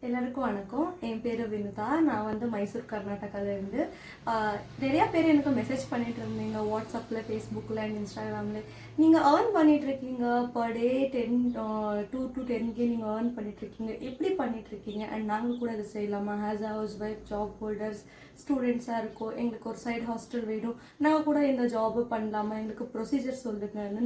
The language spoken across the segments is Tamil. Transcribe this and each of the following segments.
எல்லாருக்கும் வணக்கம். என் பேர் வினுதா. நான் வந்து மைசூர் கர்நாடகாவிலேருந்து. நிறையா பேர் எனக்கு மெசேஜ் பண்ணிட்டு இருந்தீங்க வாட்ஸ்அப்பில், ஃபேஸ்புக்கில் அண்ட் இன்ஸ்டாகிராமில். நீங்கள் ஏர்ன் பண்ணிகிட்ருக்கீங்க பர் டே 2 to 10K நீங்கள் ஏர்ன் பண்ணிகிட்ருக்கீங்க. எப்படி பண்ணிகிட்ருக்கீங்க அண்ட் நாங்கள் கூட இதை செய்யலாமா? As a house wife, job holders, ஸ்டூடெண்ட்ஸாக இருக்கோம், எங்களுக்கு ஒரு சைடு ஹாஸ்டல் வேணும், நாங்கள் கூட இந்த ஜாபு பண்ணலாமா, எங்களுக்கு ப்ரொசீஜர் சொல்லுங்கன்னு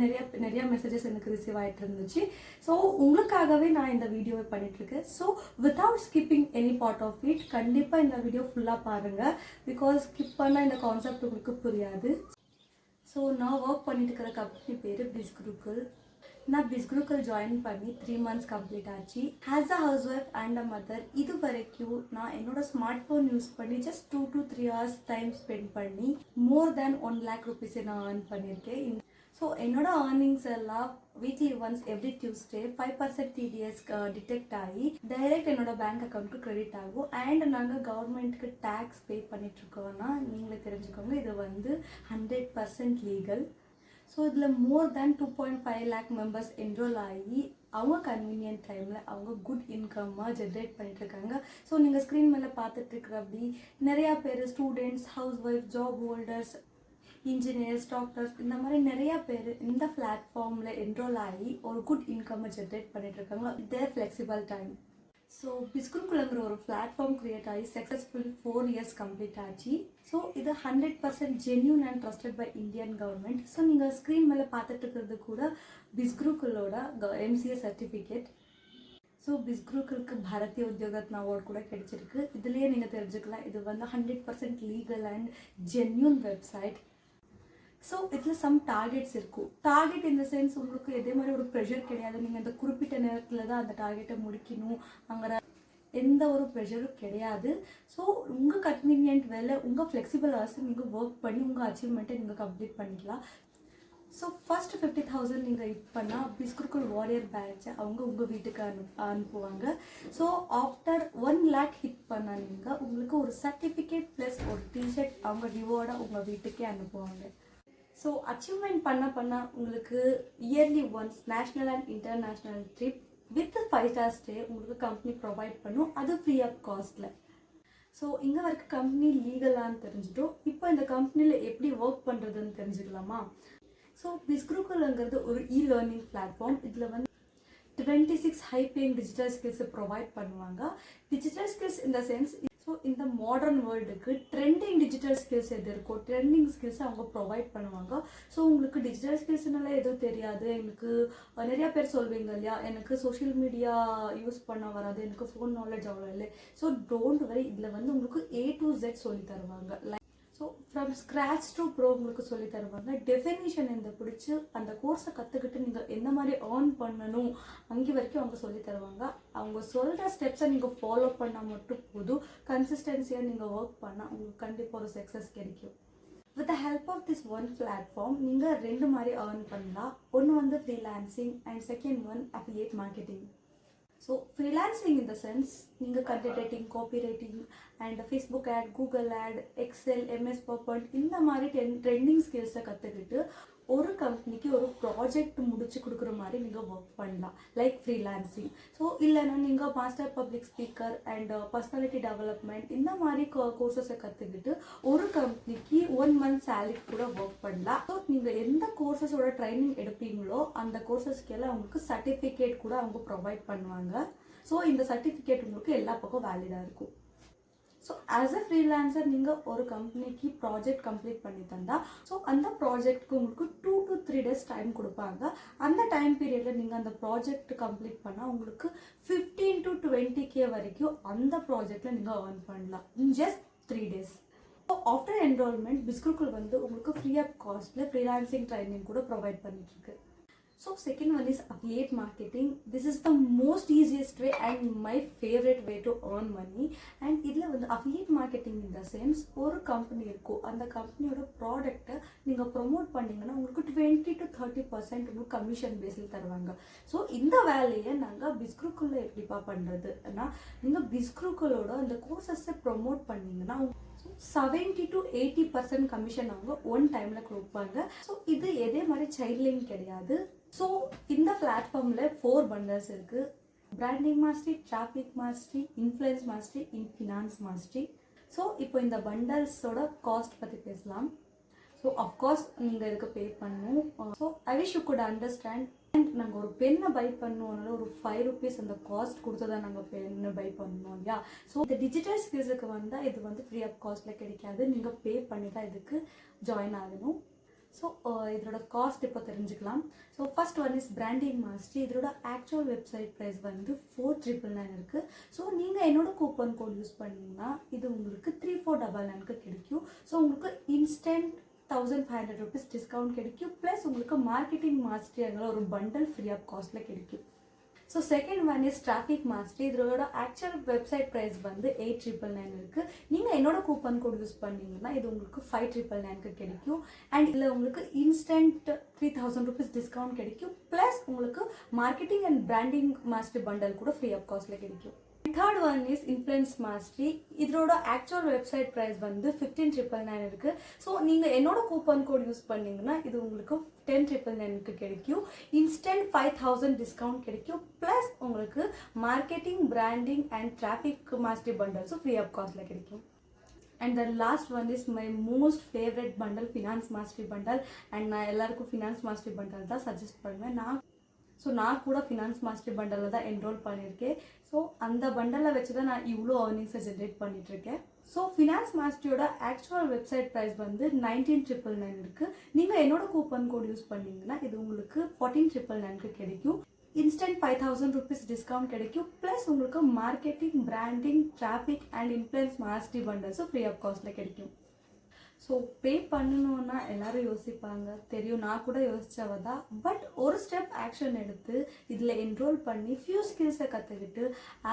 நிறையா மெசேஜஸ் எனக்கு ரிசீவ் ஆகிட்டு இருந்துச்சு. ஸோ உங்களுக்காகவே நான் இந்த வீடியோவை பண்ணிகிட்ருக்கேன். So without skipping any part of it, கண்டிப்பாக இந்த வீடியோ ஃபுல்லாக பாருங்கள். பிகாஸ் ஸ்கிப் பண்ணால் இந்த கான்செப்ட் உங்களுக்கு புரியாது. ஸோ நான் ஒர்க் பண்ணிட்டு இருக்கிற கம்பெனி பேர் பிஸ்குருக்குள். நான் பிஸ்குருக்குள் ஜாயின் பண்ணி 3 months கம்ப்ளீட் ஆச்சு. As a house wife and a mother, இது வரைக்கும் நான் என்னோட ஸ்மார்ட் ஃபோன் யூஸ் பண்ணி just 2 to 3 hours time spend பண்ணி மோர் தேன் 1 lakh rupees நான் ஏர்ன் பண்ணியிருக்கேன். ஸோ என்னோட ஏர்னிங்ஸ் எல்லாம் weekly once every Tuesday 5% TDS detect ஆகி டைரெக்ட் என்னோட பேங்க் அக்கௌண்ட்டுக்கு கிரெடிட் ஆகும். அண்ட் நாங்கள் கவர்மெண்ட்டுக்கு டேக்ஸ் பே பண்ணிட்டுருக்கோன்னா நீங்களே தெரிஞ்சுக்கோங்க, இது வந்து 100% லீகல். ஸோ இதில் மோர் தேன் 2.5 lakh மெம்பர்ஸ் என்ரோல் ஆகி அவங்க கன்வீனியன்ட் டைமில் அவங்க குட் இன்கம்மாக ஜென்ரேட் பண்ணிட்டுருக்காங்க. ஸோ நீங்கள் ஸ்க்ரீன் மேலே பார்த்துட்ருக்குற அப்படி நிறையா பேர் students, house wife, job holders, engineers, doctors, இந்த மாதிரி நிறையா பேர் இந்த பிளாட்ஃபார்மில் என்ரோல் ஆகி ஒரு குட் இன்கம்மை ஜென்ரேட் பண்ணிட்டுருக்காங்க தேர் ஃப்ளெக்சிபிள் டைம். ஸோ பிஸ்குருக்குள்ங்கிற ஒரு பிளாட்ஃபார்ம் க்ரியேட் ஆகி சக்ஸஸ்ஃபுல்லி 4 years கம்ப்ளீட் ஆச்சு. ஸோ இது 100% genuine and trusted by Indian government. So நீங்கள் ஸ்க்ரீன் மேலே பார்த்துட்டு இருக்கிறது கூட பிஸ்குருக்குள்ளோட MCA சர்டிஃபிகேட். ஸோ பிஸ்குருக்குளுக்கு பாரதிய உத்தியோகத்னா அவார்டு கூட கிடைச்சிருக்கு. இதுலேயே நீங்கள் தெரிஞ்சுக்கலாம் இது வந்து 100% legal and genuine website. So இதில் சம் டார்கெட்ஸ் இருக்கும். டார்கெட் இந்த சென்ஸ் உங்களுக்கு இதே மாதிரி ஒரு ப்ரெஷர் கிடையாது. நீங்கள் அந்த குறிப்பிட்ட நேரத்தில் தான் அந்த டார்கெட்டை முடிக்கணும் அங்கே எந்த ஒரு ப்ரெஷரும் கிடையாது. ஸோ உங்கள் கன்வீனியன்ட் வேலை, உங்கள் ஃப்ளெக்சிபிள் ஹவர்ஸ் நீங்கள் ஒர்க் பண்ணி உங்கள் அச்சீவ்மெண்ட்டை நீங்கள் கம்ப்ளீட் பண்ணிக்கலாம். ஸோ ஃபர்ஸ்ட் 50,000 நீங்கள் ஹிட் பண்ணால் பிஸ்குருக்குள் வாரியர் பேட்சை அவங்க உங்கள் வீட்டுக்கு அனுப்புவாங்க. ஸோ ஆஃப்டர் 1 lakh ஹிட் பண்ணால் நீங்கள் உங்களுக்கு ஒரு சர்டிஃபிகேட் ப்ளஸ் ஒரு டிஷர்ட் அவங்க ரிவார்டாக உங்கள் வீட்டுக்கே அனுப்புவாங்க. ஸோ அச்சீவ்மெண்ட் பண்ண உங்களுக்கு yearly once national and international trip with 5-star stay உங்களுக்கு கம்பெனி ப்ரொவைட் பண்ணும், அது ஃப்ரீ ஆஃப் காஸ்ட்டில். ஸோ இங்கே வரைக்கும் கம்பெனி லீகலான்னு தெரிஞ்சுட்டோம். இப்போ இந்த கம்பெனியில் எப்படி ஒர்க் பண்ணுறதுன்னு தெரிஞ்சுக்கலாமா? ஸோ பிஸ்குருக்குள்ங்கிறது ஒரு லேர்னிங் பிளாட்ஃபார்ம். இதில் வந்து 26 ஹை பேயிங் டிஜிட்டல் ஸ்கில்ஸை ப்ரொவைட் பண்ணுவாங்க. டிஜிட்டல் ஸ்கில்ஸ் இந்த சென்ஸ், ஸோ இந்த மாடர்ன் வேர்ல்டுக்கு ட்ரெண்டிங் டிஜிட்டல் ஸ்கில்ஸ் எது இருக்கோ ட்ரெண்டிங் ஸ்கில்ஸை அவங்க ப்ரொவைட் பண்ணுவாங்க. ஸோ உங்களுக்கு டிஜிட்டல் ஸ்கில்ஸ்னால எதுவும் தெரியாது, எனக்கு நிறையா பேர் சொல்வீங்க இல்லையா, எனக்கு சோஷியல் மீடியா யூஸ் பண்ண வராது, எனக்கு ஃபோன் நாலேஜ் அவ்வளோ இல்லை. ஸோ டோன்ட் வரி, இதில் வந்து உங்களுக்கு A to Z சொல்லி தருவாங்க. So from scratch to bro உங்களுக்கு சொல்லி தருவாங்க. டெஃபினிஷன் இந்த பிடிச்சி அந்த கோர்ஸை கற்றுக்கிட்டு நீங்கள் எந்த மாதிரி ஏர்ன் பண்ணணும் அங்கே வரைக்கும் அவங்க சொல்லி தருவாங்க. அவங்க சொல்கிற ஸ்டெப்ஸை நீங்கள் ஃபாலோ பண்ணால் மட்டும் போதும். கன்சிஸ்டன்சியாக நீங்கள் ஒர்க் பண்ணால் உங்களுக்கு கண்டிப்பாக ஒரு சக்ஸஸ் கிடைக்கும். With the help of this one platform நீங்கள் 2 மாதிரி ஏர்ன் பண்ணலாம். ஒன்று வந்து freelancing and second one affiliate marketing. So freelancing இந்த சென்ஸ் நீங்கள் content writing, copy writing and Facebook ad, Google ad, Excel, MS PowerPoint இந்த மாதிரி ட்ரெண்டிங் ஸ்கில்ஸை கற்றுக்கிட்டு ஒரு கம்பெனிக்கு ஒரு ப்ராஜெக்ட் முடிச்சு கொடுக்குற மாதிரி நீங்கள் ஒர்க் பண்ணலாம், லைக் ஃப்ரீலான்சிங். ஸோ இல்லைன்னா நீங்கள் master public speaker and personality development இந்த மாதிரி கோர்சஸை கற்றுக்கிட்டு ஒரு கம்பெனிக்கு 1 month சேலரி கூட ஒர்க் பண்ணலாம். ஸோ நீங்கள் எந்த கோர்சஸோட ட்ரைனிங் எடுப்பீங்களோ அந்த கோர்சஸ்க்கெல்லாம் உங்களுக்கு சர்டிஃபிகேட் கூட அவங்க ப்ரொவைட் பண்ணுவாங்க. ஸோ இந்த சர்டிஃபிகேட் உங்களுக்கு எல்லா பக்கம் வேலிடாக இருக்கும். ஸோ ஆஸ் அ ஃப்ரீலான்சர் நீங்கள் ஒரு கம்பெனிக்கு ப்ராஜெக்ட் கம்ப்ளீட் பண்ணி தந்தால் ஸோ அந்த ப்ராஜெக்ட்க்கு உங்களுக்கு 2 to 3 days டைம் கொடுப்பாங்க. அந்த டைம் பீரியடில் நீங்கள் அந்த ப்ராஜெக்ட் கம்ப்ளீட் பண்ணால் உங்களுக்கு 15 to 20K வரைக்கும் அந்த ப்ராஜெக்டில் நீங்கள் ஏர்ன் பண்ணலாம் in just 3 days. So after enrollment பிஸ்குருக்குள் வந்து உங்களுக்கு ஃப்ரீ ஆஃப் காஸ்ட்டில் ஃப்ரீலான்சிங் ட்ரைனிங் கூட ப்ரொவைட் பண்ணிட்டுருக்கு. So second one is affiliate marketing. This is the most easiest way and my favorite way to earn money. And இதில் வந்து affiliate marketing in the sense ஒரு கம்பெனி இருக்கும், அந்த கம்பெனியோட ப்ராடக்டை நீங்கள் ப்ரொமோட் பண்ணிங்கன்னா உங்களுக்கு 20 to 30% உங்களுக்கு கமிஷன் பேஸில் தருவாங்க. ஸோ இந்த வேலையை நாங்கள் பிஸ்குருக்குள்ள எப்படிப்பா பண்ணுறதுன்னா, நீங்கள் பிஸ்குருக்குள்ளோட அந்த கோர்சஸை ப்ரொமோட் பண்ணிங்கன்னா 70 to 80% கமிஷன் அவங்க ஒன் டைமில் கொடுப்பாங்க. ஸோ இது எதே மாதிரி சைல்ட் லைன் கிடையாது. ஸோ இந்த பிளாட்ஃபார்மில் 4 bundles இருக்குது. Branding mastery, traffic mastery, influence mastery, finance mastery. So இப்போ இந்த பண்டல்ஸோட காஸ்ட் பற்றி பேசலாம். ஸோ அஃப்கோர்ஸ் நீங்கள் இதுக்கு பே பண்ணணும். So I wish you good understand. And நாங்கள் ஒரு பெண்ணை பை பண்ணோம்னால ஒரு ₹5 அந்த காஸ்ட் கொடுத்து தான் நாங்கள் பெண்ணை பை பண்ணணும் இல்லையா. ஸோ இந்த டிஜிட்டல் ஸ்கில்ஸுக்கு வந்தால் இது வந்து ஃப்ரீ ஆஃப் காஸ்ட்டில் கிடைக்காது, நீங்கள் பே பண்ணி தான் இதுக்கு ஜாயின் ஆகணும். ஸோ இதோட காஸ்ட் இப்போ தெரிஞ்சுக்கலாம். So first one is branding mastery. இதோட ஆக்சுவல் வெப்சைட் ப்ரைஸ் வந்து 4999 இருக்குது. ஸோ நீங்கள் என்னோட கூப்பன் கோட் யூஸ் பண்ணிங்கன்னா இது உங்களுக்கு 3499க்கு கிடைக்கும். ஸோ உங்களுக்கு இன்ஸ்டன்ட் ₹1500 டிஸ்கவுண்ட் கிடைக்கும். ப்ளஸ் உங்களுக்கு மார்க்கெட்டிங் மாஸ்டரிங்கிற ஒரு பண்டல் ஃப்ரீ ஆஃப் காஸ்ட்டில் கிடைக்கும். So second one is traffic mastery. இதோட ஆக்சுவல் வெப்சைட் ப்ரைஸ் வந்து 8999 இருக்குது. நீங்கள் என்னோட கூப்பன் கோட் யூஸ் பண்ணிங்கன்னா இது உங்களுக்கு 5999க்கு கிடைக்கும். அண்ட் இதில் உங்களுக்கு இன்ஸ்டன்ட் ₹3000 டிஸ்கவுண்ட் கிடைக்கும். ப்ளஸ் உங்களுக்கு marketing and branding mastery bundle கூட ஃப்ரீ ஆஃப் காஸ்ட்டில் கிடைக்கும். Third one is influence mastery. இதோட ஆக்சுவல் வெப்சைட் ப்ரைஸ் வந்து 15999 இருக்குது. ஸோ நீங்கள் என்னோட கூப்பன் கோட் யூஸ் பண்ணிங்கன்னா இது உங்களுக்கு 10999க்கு கிடைக்கும். இன்ஸ்டன்ட் 5000 டிஸ்கவுண்ட் கிடைக்கும். ப்ளஸ் உங்களுக்கு marketing, branding and traffic mastery பண்டல்ஸும் ஃப்ரீ ஆஃப் காஸ்ட்டில் கிடைக்கும். And the last one is my most favorite bundle, finance mastery bundle. And நான் எல்லாருக்கும் finance mastery bundle தான் சஜஸ்ட் பண்ணுவேன். நான் கூட ஃபினான்ஸ் மாஸ்டரி பண்டலில் தான் என்ரோல் பண்ணியிருக்கேன். ஸோ அந்த பண்டலை வச்சு தான் நான் இவ்வளோ ஏர்னிங்ஸை ஜென்ரேட் பண்ணிகிட்ருக்கேன். ஸோ ஃபினான்ஸ் மாஸ்டரியோட ஆக்சுவல் வெப்சைட் ப்ரைஸ் வந்து 19999 இருக்குது. நீங்கள் என்னோட கூப்பன் கோட் யூஸ் பண்ணிங்கன்னா இது உங்களுக்கு 14999க்கு கிடைக்கும். இன்ஸ்டன்ட் ₹5000 டிஸ்கவுண்ட் கிடைக்கும். ப்ளஸ் உங்களுக்கு marketing, branding, traffic and influence mastery பண்டல்ஸும் ஃப்ரீ ஆஃப் காஸ்ட்டில் கிடைக்கும். ஸோ பே பண்ணணுன்னா எல்லாரும் யோசிப்பாங்க, தெரியும், நான் கூட யோசிச்சவ தான். பட் ஒரு ஸ்டெப் ஆக்ஷன் எடுத்து இதில் என்ரோல் பண்ணி ஃபியூ ஸ்கில்ஸை கற்றுக்கிட்டு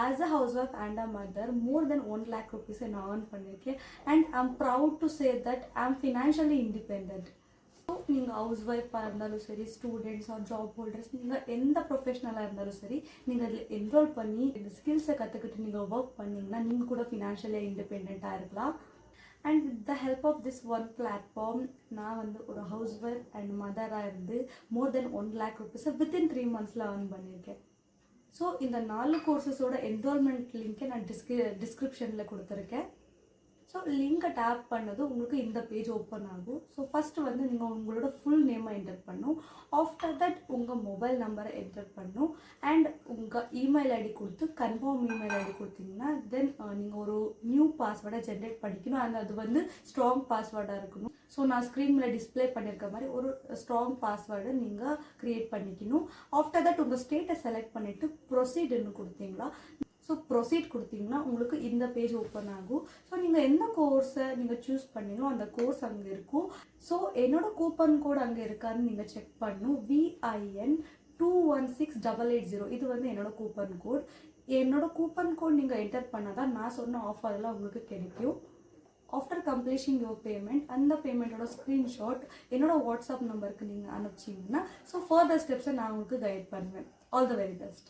as a house wife and a mother more than ₹1,00,000 நான் ஏர்ன் பண்ணியிருக்கேன். And I am proud to say that I am financially independent. So நீங்கள் ஹவுஸ் ஒய்ஃபாக இருந்தாலும் சரி, ஸ்டூடெண்ட்ஸ் ஆர் ஜாப் ஹோல்டர்ஸ், நீங்கள் எந்த ப்ரொஃபஷனலாக இருந்தாலும் சரி, நீங்கள் அதில் என்ரோல் பண்ணி இந்த ஸ்கில்ஸை கற்றுக்கிட்டு நீங்கள் ஒர்க் பண்ணிங்கன்னா நீங்கள் கூட ஃபினான்ஷியலி இண்டிபெண்ட்டாக இருக்கலாம். And with the help of this one platform நான் வந்து ஒரு ஹவுஸ் ஒய்ஃப் அண்ட் மதராக இருந்து மோர் தென் ₹1,00,000 வித்தின் 3 monthஸில் ஏர்ன் பண்ணியிருக்கேன். ஸோ இந்த 4 கோர்சஸோட என்ரோல்மெண்ட் லிங்க்கை நான் டிஸ்கிரிப்ஷனில் கொடுத்துருக்கேன். ஸோ லிங்கை டேப் பண்ணது உங்களுக்கு இந்த பேஜ் ஓப்பன் ஆகும். ஸோ ஃபஸ்ட்டு வந்து நீங்கள் உங்களோட ஃபுல் நேமை என்டர் பண்ணணும். ஆஃப்டர் தட் உங்கள் மொபைல் நம்பரை என்டர் பண்ணணும். அண்ட் உங்கள் இமெயில் ஐடி கொடுத்து கன்ஃபார்ம் இமெயில் ஐடி கொடுத்தீங்கன்னா தென் நீங்கள் ஒரு நியூ பாஸ்வேர்டை ஜென்ரேட் பண்ணிக்கணும். அண்ட் அது வந்து ஸ்ட்ராங் பாஸ்வேர்டாக இருக்கணும். ஸோ நான் ஸ்க்ரீனில் டிஸ்பிளே பண்ணியிருக்க மாதிரி ஒரு ஸ்ட்ராங் பாஸ்வேர்டை நீங்கள் க்ரியேட் பண்ணிக்கணும். ஆஃப்டர் தட் உங்கள் ஸ்டேட்டை செலக்ட் பண்ணிவிட்டு ப்ரொசீடுன்னு கொடுத்தீங்களா. ஸோ ப்ரொசீட் கொடுத்தீங்கன்னா உங்களுக்கு இந்த பேஜ் ஓப்பன் ஆகும். ஸோ நீங்கள் எந்த கோர்ஸை நீங்கள் சூஸ் பண்ணீங்களோ அந்த கோர்ஸ் அங்கே இருக்கும். ஸோ என்னோட கூப்பன் கோட் அங்கே இருக்கான்னு நீங்கள் செக் பண்ணணும். VIN 216880 இது வந்து என்னோட கூப்பன் கோட். என்னோட கூப்பன் கோட் நீங்கள் என்டர் பண்ணால் தான் நான் சொன்ன ஆஃபர்லாம் உங்களுக்கு கிடைக்கும். ஆஃப்டர் கம்ப்ளீஷிங் யுவர் பேமெண்ட், அந்த பேமெண்ட்டோட ஸ்க்ரீன்ஷாட் என்னோட வாட்ஸ்அப் நம்பருக்கு நீங்கள் அனுப்பிச்சிங்கன்னா ஸோ ஃபர்தர் ஸ்டெப்ஸை நான் உங்களுக்கு கைட் பண்ணுவேன். All the very best.